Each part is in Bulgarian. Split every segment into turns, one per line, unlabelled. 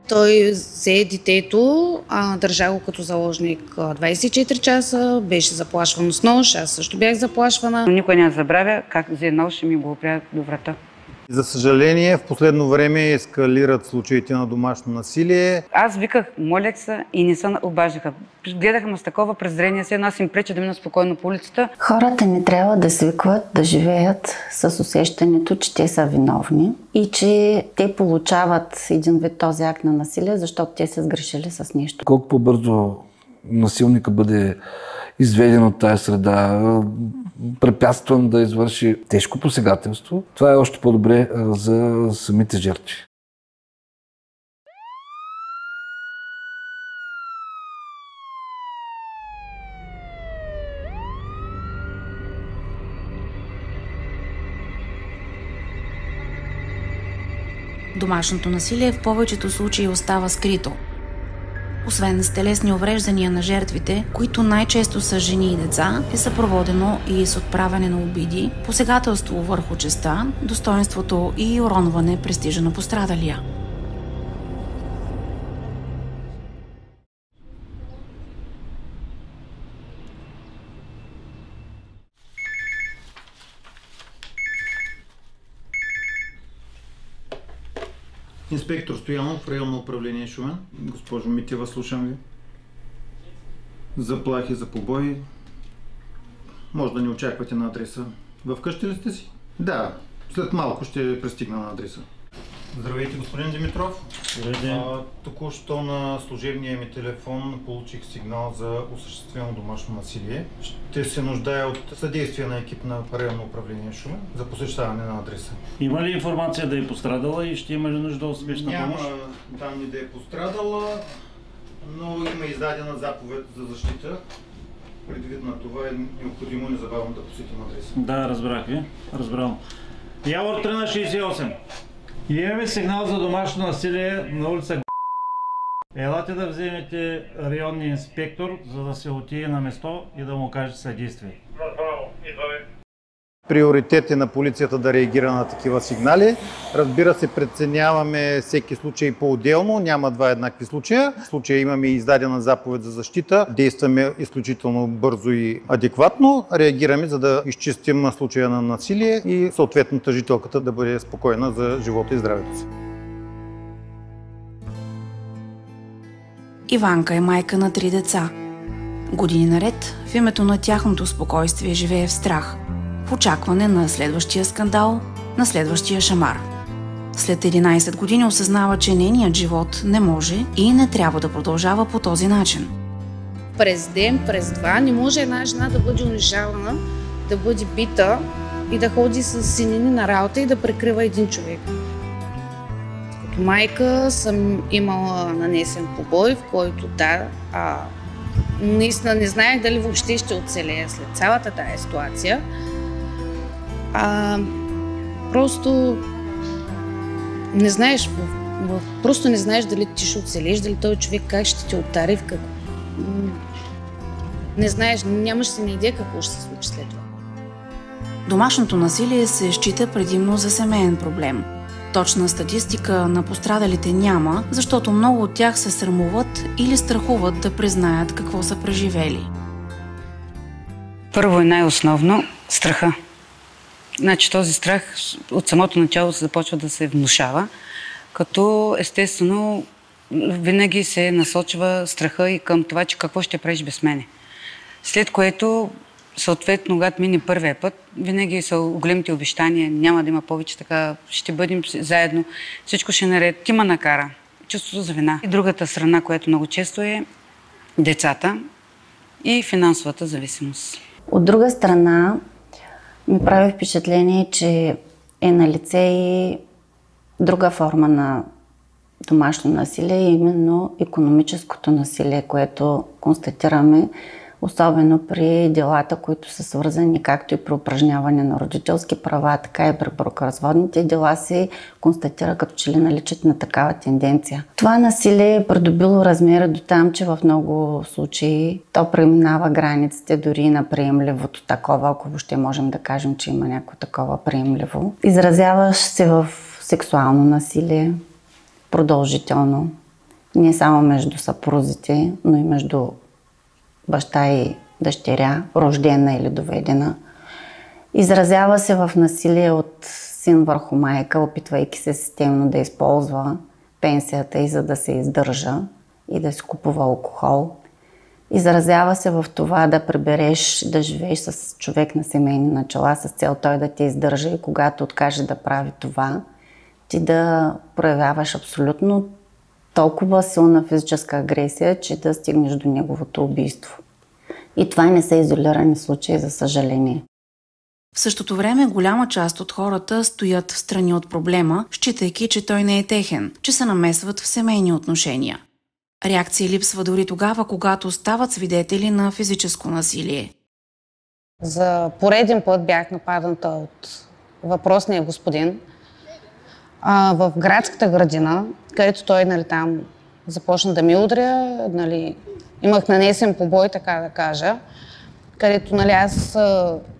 Той взе детето, държа го като заложник 24 часа, беше заплашвано с нож, аз също бях заплашвана.
Никой не забравя как взе нож и ми го опря до врата.
За съжаление, в последно време ескалират случаите на домашно насилие.
Аз виках, молех се и не се обаждаха. Гледаха ме с такова презрение, все едно аз им преча да мина спокойно по улицата.
Хората не трябва да свикват да живеят с усещането, че те са виновни и че те получават един вид този акт на насилие, защото те са сгрешили с нещо.
Колко по-бързо насилника бъде изведен от тази среда, препятстван да извърши тежко посегателство, това е още по-добре за самите жертви.
Домашното насилие в повечето случаи остава скрито. Освен с телесни увреждания на жертвите, които най-често са жени и деца, е съпроводено и с отправяне на обиди, посегателство върху честта, достоинството и уронване престижа на пострадалия.
Инспектор Стоянов, районно управление Шумен. Госпожо Митева, слушам ви. Заплахи за побой. Може да ни очаквате на адреса. В къщи ли сте си? Да, след малко ще пристигна на адреса. Здравейте, господин Димитров. Току-що на служебния ми телефон получих сигнал за осъществено домашно насилие. Ще се нуждая от съдействие на екип на районно управление Шумен за посещаване на адреса.
Има ли информация да е пострадала и ще има ли нужда от спешна помощ?
Няма данни да е пострадала, но има издадена заповед за защита. Предвид на това е необходимо незабавно да посетим адреса.
Да, разбрах ви. Разбрал. Явор 3 на 68. Имаме сигнал за домашно насилие на улица. Елате да вземете районния инспектор, за да се отиде на место и да му каже съдействие.
Приоритет е на полицията да реагира на такива сигнали. Разбира се, преценяваме всеки случай по-отделно, няма два еднакви случая. В случая имаме издадена заповед за защита, действаме изключително бързо и адекватно, реагираме, за да изчистим случая на насилие и съответната жителката да бъде спокойна за живота и здравето си.
Иванка е майка на 3 деца. Години наред в името на тяхното спокойствие живее в страх, в очакване на следващия скандал, на следващия шамар. След 11 години осъзнава, че нейният живот не може и не трябва да продължава по този начин.
През ден, през два не може една жена да бъде унижавана, да бъде бита и да ходи с синини на работа и да прикрива един човек. Като майка съм имала нанесен побой, в който наистина не знаех дали въобще ще оцелея след цялата тая ситуация. Просто не знаеш, просто не знаеш дали ти ще оцелеш, дали този човек как ще те обдари, не знаеш, нямаш си ни идея какво ще се случи след това.
Домашното насилие се счита предимно за семейен проблем. Точна статистика на пострадалите няма, защото много от тях се срамуват или страхуват да признаят какво са преживели.
Първо и най-основно страха. Значи този страх от самото начало се започва да се внушава, като естествено винаги се насочва страха и към това, че какво ще правиш без мене. След което, съответно, когато мине първия път, винаги са големите обещания, няма да има повече така, ще бъдем заедно, всичко ще наред. Ти ме накара, чувството за вина. И другата страна, която много често е децата и финансовата зависимост.
От друга страна, ми прави впечатление, че е налице и друга форма на домашно насилие, именно икономическото насилие, което констатираме, особено при делата, които са свързани както и при упражняване на родителски права, така и при бракоразводните дела се констатира като че ли наличието на такава тенденция. Това насилие е придобило размера до там, че в много случаи то преминава границите дори на приемливото такова, ако въобще можем да кажем, че има някакво такова приемливо. Изразяваш се в сексуално насилие, продължително, Не само между съпрузите, но и между баща и дъщеря, рождена или доведена. Изразява се в насилие от син върху майка, опитвайки се системно да използва пенсията и за да се издържа и да си купува алкохол. Изразява се в това да прибереш, да живееш с човек на семейни начала с цел той да те издържа и когато откаже да прави това, ти да проявяваш абсолютно толкова силна физическа агресия, че да стигнеш до неговото убийство. И това не са изолирани случаи, за съжаление.
В същото време голяма част от хората стоят в страни от проблема, считайки, че той не е техен, че се намесват в семейни отношения. Реакция липсва дори тогава, когато стават свидетели на физическо насилие.
За пореден път бях нападната от въпросния господин в градската градина, където той там започна да ми удря. Имах нанесен побой, така да кажа, където аз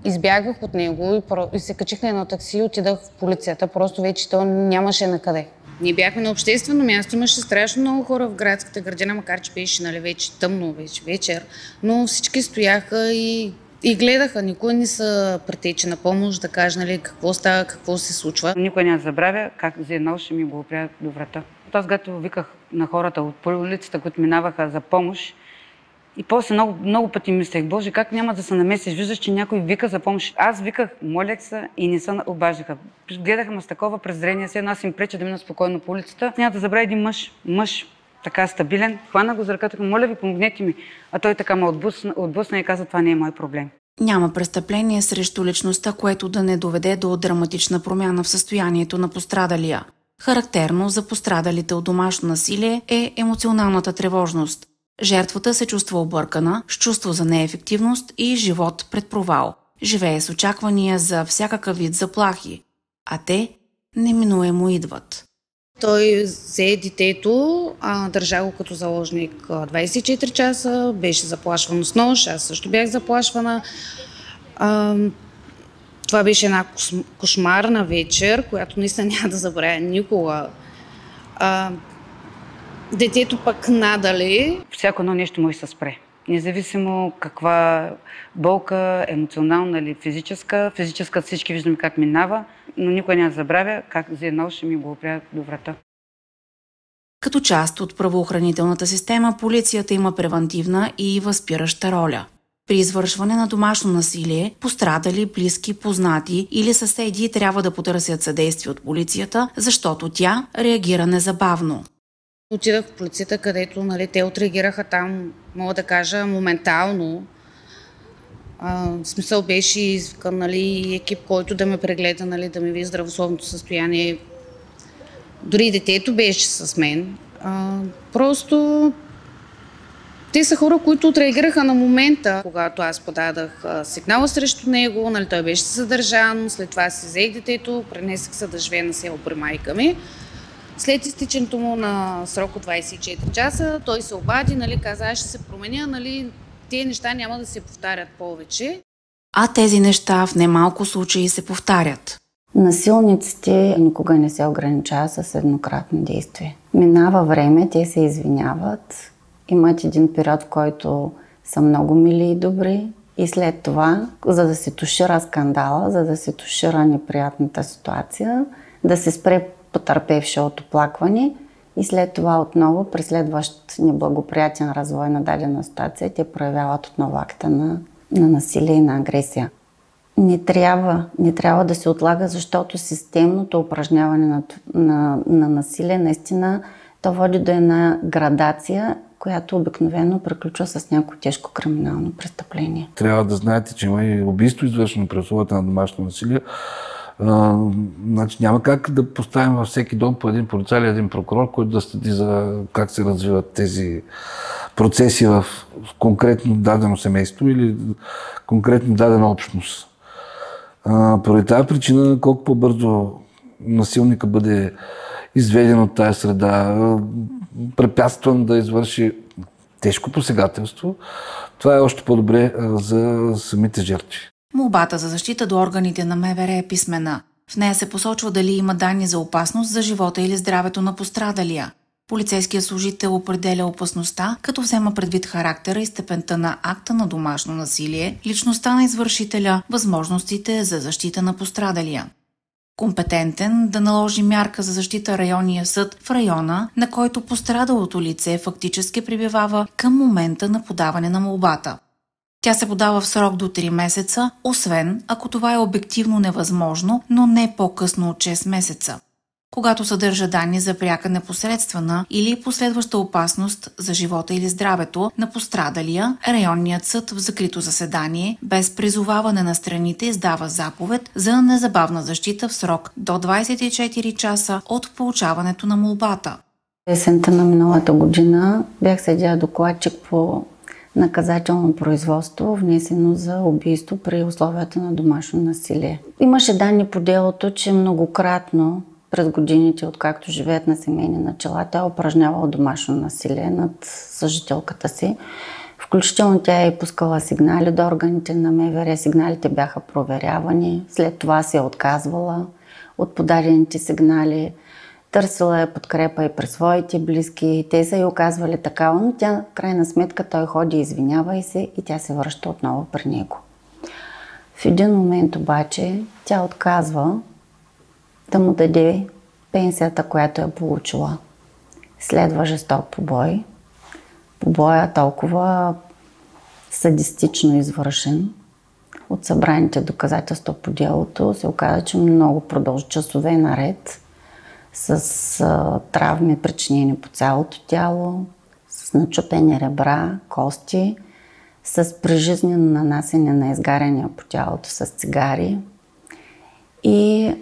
избягах от него и се качих на едно такси и отидах в полицията. Просто вече то нямаше на къде. Ние бяхме на обществено място, имаше страшно много хора в градската градина, макар че беше вече тъмно, вече вечер, но всички стояха и гледаха. Никой не се претече на помощ да каже какво става, какво се случва.
Никой няма забравя как взе нож и ми го опря до врата. Аз когато виках на хората от улицата, които минаваха за помощ, и после много пъти мислех, Боже, как няма да се намесиш? Виждаш, че някой вика за помощ. Аз виках, молех се и не се обаждаха. Гледаха ме с такова презрение, все едно аз им преча да мина спокойно по улицата. Няма да забравя един мъж, така стабилен, хвана го за ръката, моля ви, помогнете ми. А той така ме отблъсна и каза, това не е мой проблем.
Няма престъпление срещу личността, което да не доведе до драматична промяна в състоянието на пострадалия. Характерно за пострадалите от домашно насилие е емоционалната тревожност. Жертвата се чувства объркана, с чувство за неефективност и живот пред провал. Живее с очаквания за всякакъв вид заплахи, а те неминуемо идват.
Той взе детето, държа го като заложник 24 часа, беше заплашвано с нож, аз също бях заплашвана. Това беше една кошмарна вечер, която наистина няма да забравя никога. Детето пък надали.
Всяко едно нещо може да се спре. Независимо каква болка, емоционална или физическа. Физическа всички виждаме как минава, но никой няма да забравя как взе нож и ми го опря до врата.
Като част от правоохранителната система, полицията има превантивна и възпираща роля. При извършване на домашно насилие, пострадали, близки, познати или съседи трябва да потърсят съдействие от полицията, защото тя реагира незабавно.
Отидах в полицията, където те отреагираха там, мога да кажа, моментално. В смисъл беше извикан екип, който да ме прегледа, да ми види здравословното състояние. Дори детето беше с мен. Просто те са хора, които отреагираха на момента, когато аз подадах сигнала срещу него, той беше задържан, след това си взех детето, пренесах се да живее на село при майка ми. След изтичането му на срок от 24 часа, той се обади, каза, аз ще се променя, тези неща няма да се повтарят повече.
А тези неща в немалко случаи се повтарят.
Насилниците никога не се ограничават с еднократно действие. Минава време, те се извиняват, имат един период, в който са много мили и добри и след това, за да се тушира скандала, за да се тушира неприятната ситуация, да се спре потърпевши от оплакване и след това отново при следващ неблагоприятен развой на дадена ситуация те проявяват отново акта на насилие и на агресия. Не трябва да се отлага, защото системното упражняване на насилие наистина то води до една градация, която обикновено приключва с някакво тежко криминално престъпление.
Трябва да знаете, че има и убийство, извършено при условията на домашно насилие. Няма как да поставим във всеки дом по един полицай или един прокурор, който да следи за как се развиват тези процеси в конкретно дадено семейство или конкретно дадена общност. Поради тази причина, колко по-бързо насилника бъде изведен от тази среда, препятстван да извърши тежко посегателство, това е още по-добре за самите жертви.
Молбата за защита до органите на МВР е писмена. В нея се посочва дали има данни за опасност за живота или здравето на пострадалия. Полицейският служител определя опасността, като взема предвид характера и степента на акта на домашно насилие, личността на извършителя, възможностите за защита на пострадалия. Компетентен да наложи мярка за защита районния съд в района, на който пострадалото лице фактически пребивава към момента на подаване на молбата. Тя се подава в срок до 3 месеца, освен ако това е обективно невъзможно, но не по-късно от 6 месеца. Когато съдържа данни за пряка непосредствена или последваща опасност за живота или здравето на пострадалия, районният съд в закрито заседание, без призоваване на страните, издава заповед за незабавна защита в срок до 24 часа от получаването на молбата.
Есента на миналата година бях седя докладчик по наказателно производство, внесено за убийство при условията на домашно насилие. Имаше данни по делото, че многократно през годините, откакто живеят на семейни начала, тя упражнявала домашно насилие над съжителката си. Включително тя е пускала сигнали до органите на МВР. Сигналите бяха проверявани. След това се е отказвала от подадените сигнали. Търсила е подкрепа и при своите близки. Те са й оказвали такава, но тя, в крайна сметка, той ходи, извинява и се и тя се връща отново при него. В един момент обаче тя отказва да му даде пенсията, която е получила. Следва жесток побой. Побоя толкова садистично извършен. От събраните доказателства по делото се оказа, че много продължи часове наред с травми, причинени по цялото тяло, с начупени ребра, кости, с прежизнено нанасене на изгаряния по тялото с цигари и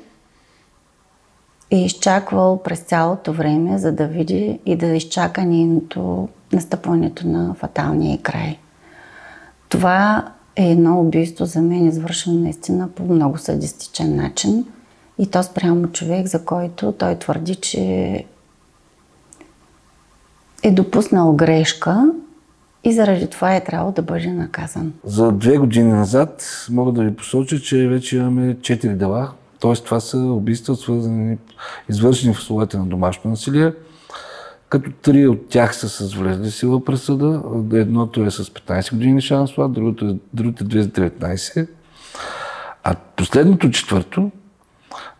е изчаквал през цялото време, за да види и да изчака нейното настъпването на фаталния край. Това е едно убийство за мен, извършено наистина по много садистичен начин и то спрямо човек, за който той твърди, че е допуснал грешка и заради това е трябвало да бъде наказан.
За 2 години назад мога да ви посоча, че вече имаме 4 дела. Т.е. това са убийства, извършени в условията на домашно насилие, като 3 от тях са с влезли сила присъда. Едното е с 15 години шансова, другите 2 за 19. А последното 4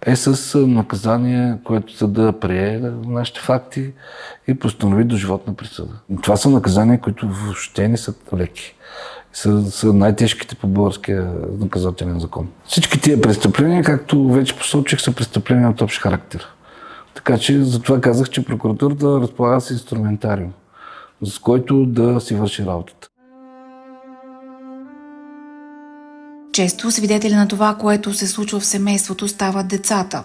е с наказание, което съда прие нашите факти и постанови доживотна присъда. Това са наказания, които въобще не са леки. Са най-тежките по българския наказателен закон. Всички тия престъпления, както вече посочих, са престъпления от общ характер. Така че затова казах, че прокуратурата разполага с инструментариум, с който да си върши работата.
Често свидетели на това, което се случва в семейството, стават децата.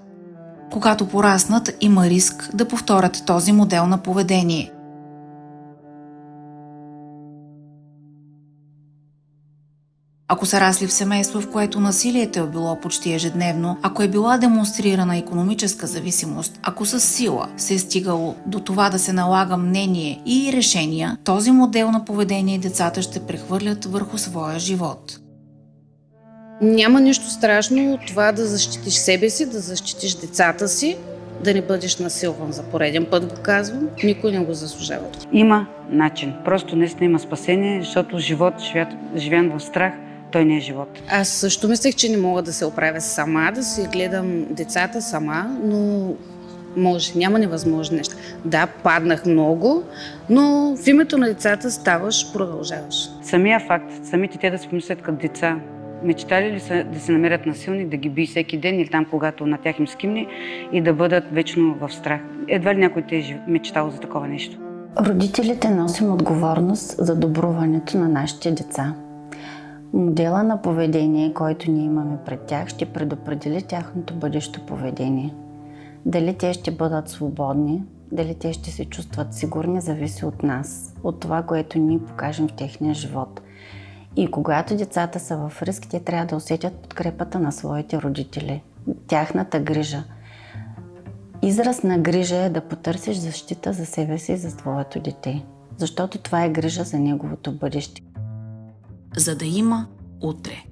Когато пораснат, има риск да повторят този модел на поведение. Ако са расли в семейство, в което насилието е било почти ежедневно, ако е била демонстрирана икономическа зависимост, ако с сила се е стигало до това да се налага мнение и решения, този модел на поведение децата ще прехвърлят върху своя живот.
Няма нищо страшно от това да защитиш себе си, да защитиш децата си, да не бъдеш насилван за пореден път, го казвам. Никой не го заслужава.
Има начин. Просто наистина има спасение, защото живот, живян в страх, той не е живот.
Аз също мислех, че не мога да се оправя сама, да си гледам децата сама, но може, няма невъзможни неща. Да, паднах много, но в името на децата ставаш, продължаваш.
Самия факт, самите те да се помислят като деца, мечтали ли са да се намерят насилник, да ги би всеки ден или там, когато на тях им скимне и да бъдат вечно в страх? Едва ли някой те е мечтал за такова нещо?
Родителите носим отговорност за добруването на нашите деца. Модела на поведение, който ние имаме пред тях, ще предопредели тяхното бъдещо поведение. Дали те ще бъдат свободни, дали те ще се чувстват сигурни, зависи от нас, от това, което ние покажем в техния живот. И когато децата са в риск, те трябва да усетят подкрепата на своите родители, тяхната грижа. Израз на грижа е да потърсиш защита за себе си и за твоето дете, защото това е грижа за неговото бъдеще.
За да има утре.